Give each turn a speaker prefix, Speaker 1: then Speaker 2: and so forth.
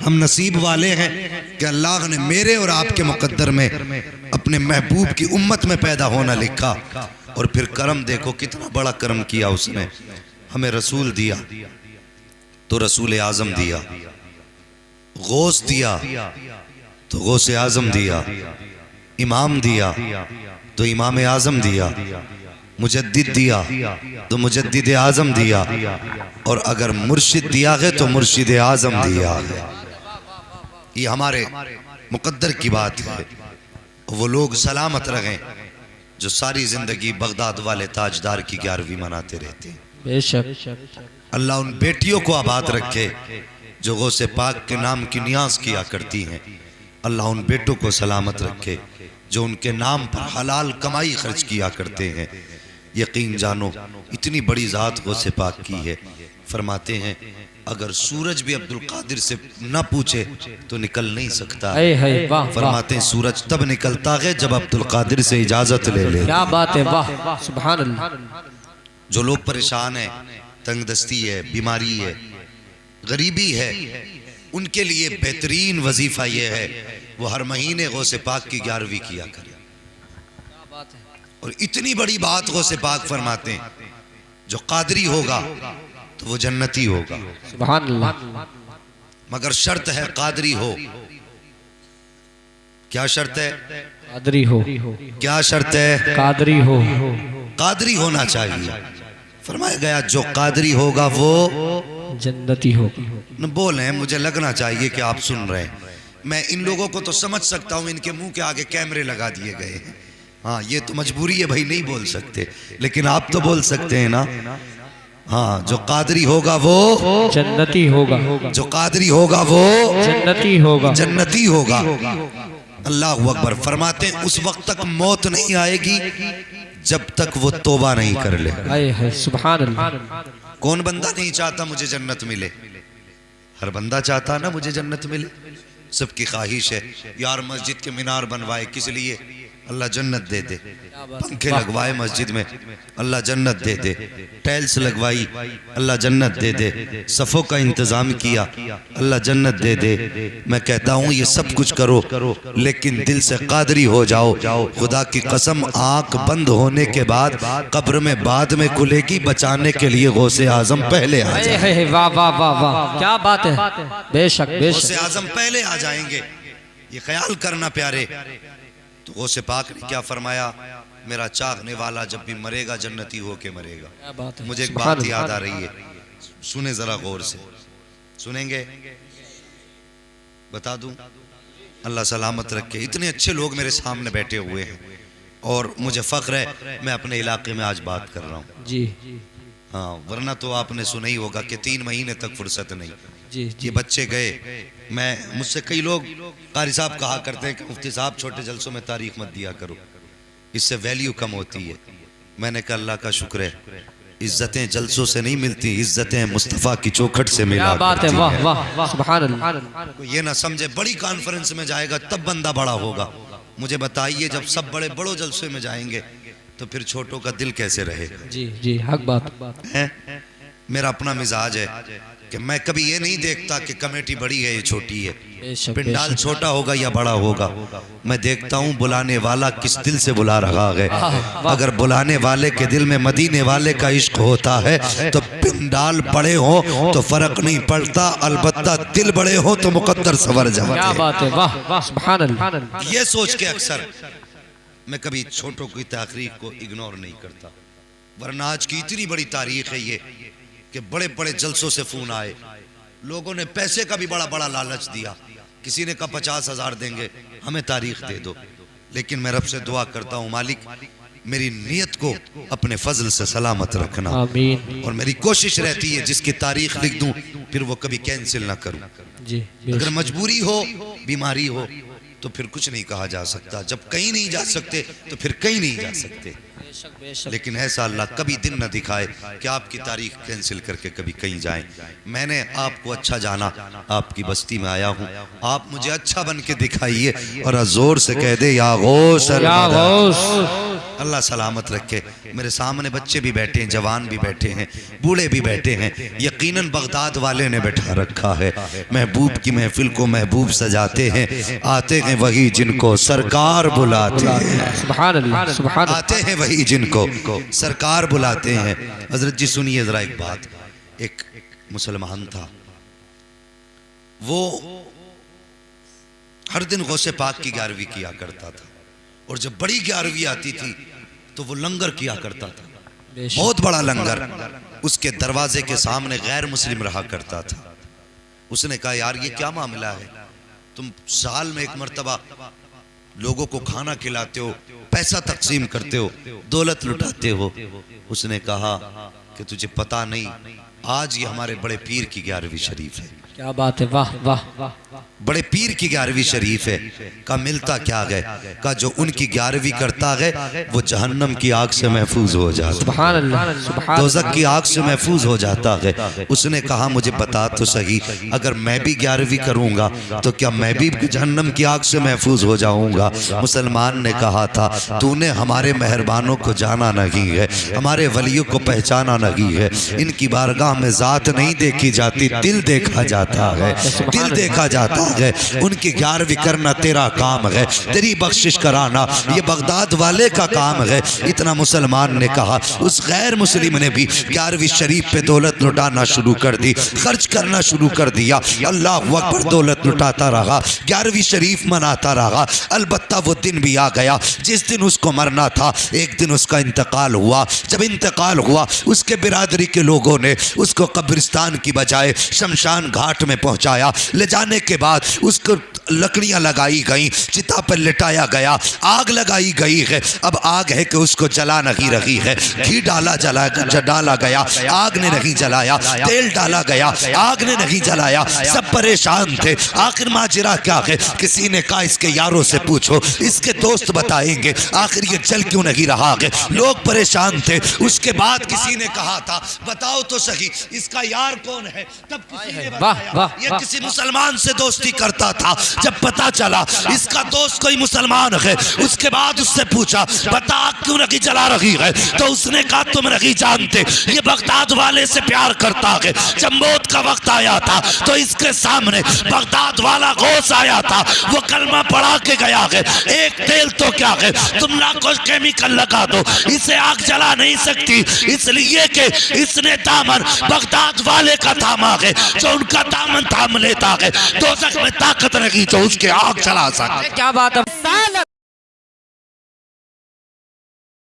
Speaker 1: हम नसीब वाले हैं कि अल्लाह ने मेरे और आपके मुकद्दर में अपने महबूब की उम्मत में पैदा होना लिखा। और फिर करम देखो कितना बड़ा करम किया उसने, हमें रसूल दिया तो रसूल आज़म दिया, गौस दिया तो गौस आज़म दिया, इमाम दिया तो इमाम आज़म दिया, मुजद्दिद दिया तो मुजद्दिद आज़म दिया, और अगर मुर्शिद दिया है तो मुर्शिद आज़म दिया है। ये हमारे मुकद्दर की बात है। वो लोग सलामत रहें जो सारी जिंदगी बगदाद वाले ताजदार की 11वीं मनाते रहते हैं।
Speaker 2: बेशक
Speaker 1: अल्लाह उन बेटियों को आबाद रखे जो गौसे पाक के नाम की नियाज किया करती हैं। अल्लाह उन बेटों को सलामत रखे जो उनके नाम पर हलाल कमाई खर्च किया करते हैं। यकीन जानो इतनी बड़ी ज़ात गौसे पाक की है। फरमाते हैं अगर सूरज भी अब्दुल कादिर से न पूछे तो निकल नहीं सकता। फरमाते हैं सूरज तब निकलता है जब अब्दुल कादिर से इजाजत ले ले।
Speaker 2: क्या बात है, वाह सुभान अल्लाह।
Speaker 1: जो लोग परेशान हैं, तंगदस्ती है, बीमारी है, गरीबी है, उनके लिए बेहतरीन वजीफा ये है वो हर महीने गौसे पाक की 11वीं किया करें। और इतनी बड़ी बात गौसे पाक फरमाते हैं जो कादरी होगा तो वो जन्नती होगा।
Speaker 2: सुभान अल्लाह।
Speaker 1: मगर शर्त है कादरी हो। क्या शर्त है?
Speaker 2: कादरी हो।
Speaker 1: क्या शर्त है?
Speaker 2: कादरी हो।
Speaker 1: कादरी होना चाहिए। फरमाया गया जो कादरी होगा वो
Speaker 2: जन्नती होगा।
Speaker 1: न बोले, मुझे लगना चाहिए कि आप सुन रहे हैं। मैं इन लोगों को तो समझ सकता हूँ, इनके मुंह के आगे कैमरे लगा दिए गए हैं। हाँ, ये तो मजबूरी है भाई, नहीं बोल सकते, लेकिन आप तो बोल सकते हैं ना। हाँ, जो कादरी होगा वो
Speaker 2: जन्नती होगा।
Speaker 1: जो कादरी होगा वो
Speaker 2: जन्नती होगा।
Speaker 1: जन्नती होगा। अल्लाह अकबर। फरमाते हैं उस वक्त तक मौत नहीं आएगी जब तक वो तौबा नहीं कर ले।
Speaker 2: सुभान अल्लाह।
Speaker 1: कौन बंदा नहीं चाहता मुझे जन्नत मिले? हर बंदा चाहता ना मुझे जन्नत मिले। सबकी ख्वाहिश है यार मस्जिद के मीनार बनवाए, किस लिए? अल्लाह जन्नत दे दे। पंखे लगवाए मस्जिद में, अल्लाह जन्नत दे दे। टाइल्स लगवाई, अल्लाह जन्नत दे दे। सफ़ों का इंतज़ाम किया, अल्लाह जन्नत दे दे। मैं कहता हूँ ये सब कुछ करो, लेकिन दिल से कादरी हो जाओ। खुदा की कसम, आँख बंद होने के बाद कब्र में बाद में खुलेगी, बचाने के लिए गौसे आज़म पहले आ जाए।
Speaker 2: वाह वाह वाह वाह, क्या बात है। बेशक बेशक
Speaker 1: गौसे आज़म पहले आ जाएंगे, ये ख्याल करना प्यारे। तो गौसे पाक ने क्या फरमाया? मेरा चाहने वाला जब भी मरेगा जन्नती हो के मरेगा। मुझे एक बात याद आ रही है, सुने जरा गौर से। सुनेंगे? बता दूं? अल्लाह सलामत रखे। इतने अच्छे लोग मेरे सामने बैठे हुए हैं और मुझे फख्र है मैं अपने इलाके में आज बात कर रहा हूँ
Speaker 2: जी।
Speaker 1: हाँ, वरना तो आपने सुना ही होगा कि 3 महीने तक फुर्सत नहीं।
Speaker 2: जी, जी।
Speaker 1: ये बच्चे गए, मुझसे कई लोग कारी साहब कहा करते हैं कि मुफ्ती साहब छोटे जलसों में तारीख मत दिया करो, इससे वैल्यू कम होती है। मैंने कहा अल्लाह का शुक्र है, इज्जतें जलसों से नहीं मिलती, इज्जतें मुस्तफ़ा की चौखट से मिला।
Speaker 2: बात है, वाह वाह सुभान अल्लाह।
Speaker 1: ये ना समझे बड़ी कॉन्फ्रेंस में जाएगा तब बंदा बड़ा होगा। मुझे बताइए जब सब बड़े बड़ों जलसे में जाएंगे तो फिर छोटों का दिल कैसे रहेगा?
Speaker 2: जी जी, हक बात
Speaker 1: है। मेरा अपना मिजाज है कि मैं कभी ये नहीं देखता कि कमेटी बड़ी है या छोटी है, पिंडाल छोटा होगा या बड़ा होगा। मैं देखता हूँ बुलाने वाला किस दिल से बुला रहा है। अगर बुलाने वाले के दिल में मदीने वाले का इश्क होता है तो पिंडाल बड़े हो तो फर्क नहीं पड़ता, अलबत्ता दिल बड़े हो तो मुकद्दर संवर जाते हैं।
Speaker 2: क्या बात है, वाह वाह सुभान अल्लाह।
Speaker 1: ये सोच के अक्सर मैं कभी छोटों की तकरीर को इग्नोर नहीं करता, वरना आज की इतनी बड़ी तारीख है ये कि बड़े बड़े जलसों से फोन आए, लोगों ने पैसे का भी बड़ा बड़ा लालच दिया। किसी ने कहा 50,000 देंगे, हमें तारीख दे दो। लेकिन मैं रब से दुआ करता हूँ मालिक मेरी नीयत को अपने फजल से सलामत रखना, आमीन। और मेरी कोशिश रहती है जिसकी तारीख लिख दूं फिर वो कभी कैंसिल ना करूं जी। अगर मजबूरी हो, बीमारी हो तो फिर कुछ नहीं कहा जा सकता। जब कहीं नहीं जा सकते तो फिर कहीं नहीं जा सकते। लेकिन ऐसा अल्लाह कभी दिन न दिखाए कि आपकी तारीख कैंसिल करके कभी कहीं जाएं। मैंने आपको अच्छा जाना, आपकी बस्ती में आया हूँ, आप मुझे अच्छा बन के दिखाइए और जोर से कह दे या गौस अल मदद। अल्लाह सलामत रखे। मेरे सामने बच्चे भी बैठे हैं, जवान भी बैठे हैं, बूढ़े भी बैठे हैं। यकीनन बगदाद वाले ने बैठा रखा है। महबूब की महफिल को महबूब सजाते हैं, आते हैं वही जिनको सरकार बुलाते हैं।
Speaker 2: सुभान अल्लाह, सुभान अल्लाह।
Speaker 1: आते हैं वही जिनको सरकार बुलाते हैं। हजरत जी सुनिए जरा एक बात। एक मुसलमान था, वो हर दिन गौसे पाक की 11वीं किया करता था, और जब बड़ी 11वीं आती थी तो वो लंगर किया करता था, बहुत बड़ा लंगर। उसके दरवाजे के सामने गैर मुस्लिम रहा करता था। उसने कहा यार ये क्या मामला है, तुम साल में एक मर्तबा लोगों को खाना खिलाते हो, पैसा तकसीम करते हो, दौलत लुटाते हो। उसने कहा कि तुझे पता नहीं, आज ये हमारे बड़े पीर की 11वीं शरीफ है।
Speaker 2: क्या बात है, वाह वाह वाह।
Speaker 1: बड़े पीर की 11वीं शरीफ है। का मिलता क्या गए, का जो उनकी 11वीं करता है वो जहन्नम की आग से महफूज हो जाता है,
Speaker 2: सुभान अल्लाह, सुभान
Speaker 1: दोज़ख की आग से महफूज हो जाता है। उसने कहा मुझे बता तो सही, अगर मैं भी 11वीं करूंगा तो क्या मैं भी जहन्नम की आग से महफूज हो जाऊंगा? मुसलमान ने कहा था तूने हमारे मेहरबानों को जाना नहीं है, हमारे वलियों को पहचाना नहीं है। इनकी बारगाह में जात नहीं देखी जाती, दिल देखा जाता है, दिल देखा जाता है। उनकी 11वीं करना तेरा काम है, तेरी बख्शिश कराना ये बगदाद वाले का काम है। इतना मुसलमान ने कहा। उस गैर मुस्लिम ने भी 11वीं शरीफ पे दौलत लुटाना शुरू कर दी, खर्च करना शुरू कर दिया। अल्लाह अकबर, दौलत लुटाता रहा, 11वीं शरीफ मनाता रहा। अलबत्ता वो दिन भी आ गया जिस दिन उसको मरना था। एक दिन उसका इंतकाल हुआ। जब इंतकाल हुआ उसके बिरादरी के लोगों ने उसको कब्रिस्तान की बजाय शमशान घाट में पहुंचाया। ले जाने के बाद उसको लकड़ियां लगाई गई, चिता पर लिटाया गया, आग लगाई गई है। अब आग है कि उसको जला नहीं रही है। घी डाला गया, आग ने नहीं जलाया। तेल डाला गया, आग ने नहीं जलाया। सब परेशान थे। आखिर माजरा क्या है? किसी ने कहा इसके यारों से पूछो, इसके दोस्त बताएंगे आखिर ये जल क्यों नहीं रहा है। लोग परेशान थे। उसके बाद किसी ने कहा था बताओ तो सही इसका यार कौन है? तब किसी ने बताया ये किसी मुसलमान से दोस्ती करता था। जब पता चला इसका दोस्त कोई मुसलमान है, उसके बाद उससे पूछा बता क्यों नहीं जला रही है? तो उसने कहा तुम नहीं जानते, ये बगदाद वाले से प्यार करता है। जब मौत का वक्त आया था तो इसके सामने बगदाद वाला गौस आया था, वो कलमा पढ़ा के गया है। एक तेल तो क्या है, तुम ना कुछ केमिकल लगा दो, इसे आग जला नहीं सकती, इसलिए कि इसने दामन बगदाद वाले का थामा है। जो उनका दामन थाम लेता है दोज़ख में ताकत नहीं तो उसके आग जला सकते।
Speaker 2: क्या बात है।